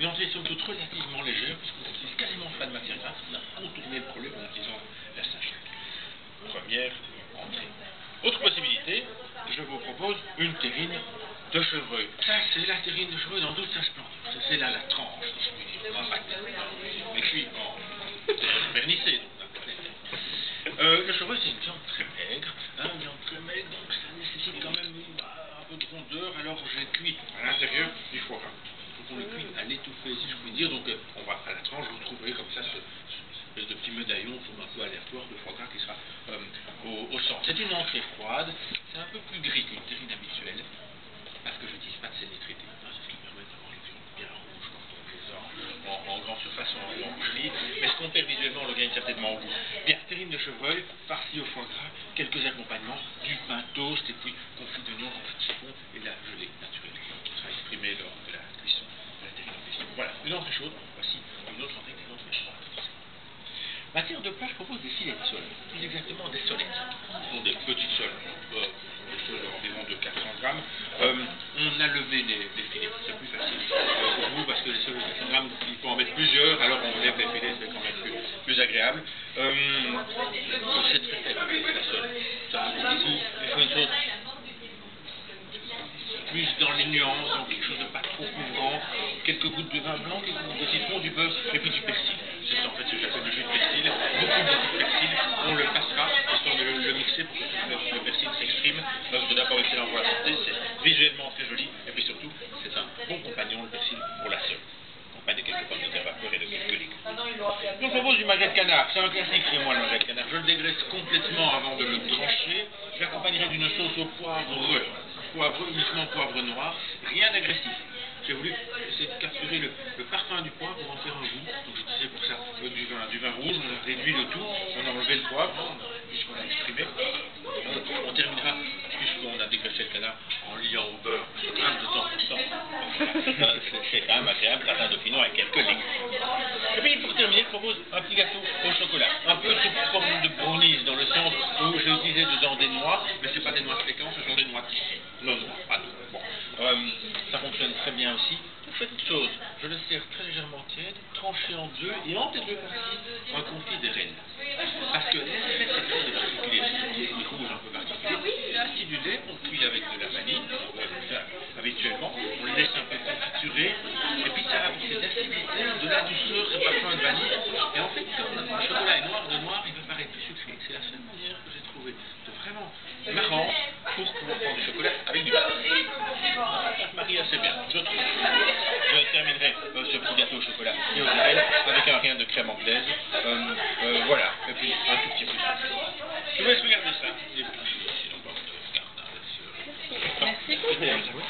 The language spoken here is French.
une entrée somme toute relativement légère, puisqu'on n'utilise quasiment pas de matière grasse, on a contourné le problème en utilisant la Saint-Jacques. Première entrée. Autre possibilité, je vous propose une terrine de chevreuil. Ça, c'est la terrine de chevreuil dans toute sa splendeur. C'est là la tranche, si je puis dire. On va mais je suis en vernissé, donc le chevreuil, c'est une viande très maigre, une viande très maigre, donc ça nécessite quand même un peu de rondeur. Alors j'ai cuit à l'intérieur du foie gras. Donc on le cuit à l'étouffée, si je puis dire. Donc on va à la tranche, vous trouverez comme ça ce espèce de petit médaillon, forme un peu aléatoire de foie gras qui sera au centre. C'est une entrée froide, c'est un peu plus gris qu'une terrine habituelle, parce que je n'utilise pas de sel nitrité. C'est ce qui permet d'avoir les viandes bien rouges quand on les a en grande surface ou en boucherie. Mais ce qu'on perd visuellement, on le gagne certainement au goût. Bien, terrine de chevreuil, farcie au foie gras, quelques accompagnements, du pain toast, et puis confit d'oignon, confit de citron et de la gelée naturelle qui sera exprimée lors de la cuisson de la terrine en question. Voilà, une entrée chaude. Voici une autre entrée qui est une entrée froide. En matière de plat, je propose des filets de sole, plus exactement des solettes. Ce sont des petites soles, des soles environ de 400 grammes. On a levé les filets, c'est plus facile pour vous parce que les soles de 400 grammes, il faut en mettre plusieurs, alors on lève les filets, c'est quand même plus agréable. C'est très faible la sole. Ça a beaucoup de goût, il faut une chose plus dans les nuances, donc quelque chose de pas trop couvrant, quelques gouttes de vin blanc, quelques gouttes de citron, du beurre et puis du persil. C'est en fait ce que j'appelle le jus de persil, beaucoup de persil, on le passera, histoire de le mixer pour que le persil s'exprime. C'est d'abord excellent pour la santé, c'est visuellement très joli, et puis surtout, c'est un bon compagnon, le persil, pour la sole. Accompagné de quelques pommes de terre vapeur et de quelques légumes. Je vous propose du magret de canard, c'est un classique chez moi le magret de canard. Je le dégraisse complètement avant de le trancher, je l'accompagnerai d'une sauce au poivre, uniquement poivre noir, rien d'agressif. J'ai voulu essayer de capturer le parfum du poivre pour en faire un goût. Donc j'utilisais pour ça du vin rouge, on a réduit le tout, on a enlevé le poivre, puisqu'on l'a exprimé. On terminera, puisqu'on a dégraissé le canard, en liant au beurre, de temps en temps. C'est quand même agréable, tatin dauphinois avec quelques légumes. Et puis pour terminer, je propose un petit gâteau au chocolat, un peu sous forme de brownies, dans le sens où j'ai utilisé dedans des noix, mais ce n'est pas des noix fréquentes, ce sont des noix tissées. Non, pas de bon. Ça fonctionne très bien aussi. Vous faites une chose, je le sers très légèrement tiède, tranché en deux, et entre les deux parties, un confit des rennes. Parce que c'est quelque chose de particulier, c'est une rouge un peu particulier. L'acide du lait, on cuit avec de la vanille, habituellement, on le laisse un peu confiturer, et puis ça va apporter de l'acidité, de la douceur, ce parfum de vanille. Et en fait, comme le chocolat est noir de noir, il va paraître plus sucré. C'est la seule manière que j'ai trouvé de vraiment marrant pour pouvoir prendre du chocolat avec du beurre. Ça se marie assez bien, je trouve. Je terminerai ce petit gâteau au chocolat et au miel avec un rien de crème anglaise. Voilà, et puis un tout petit peu de sucre. Je vous laisse regarder ça, et puis sinon, on regarde. Merci beaucoup.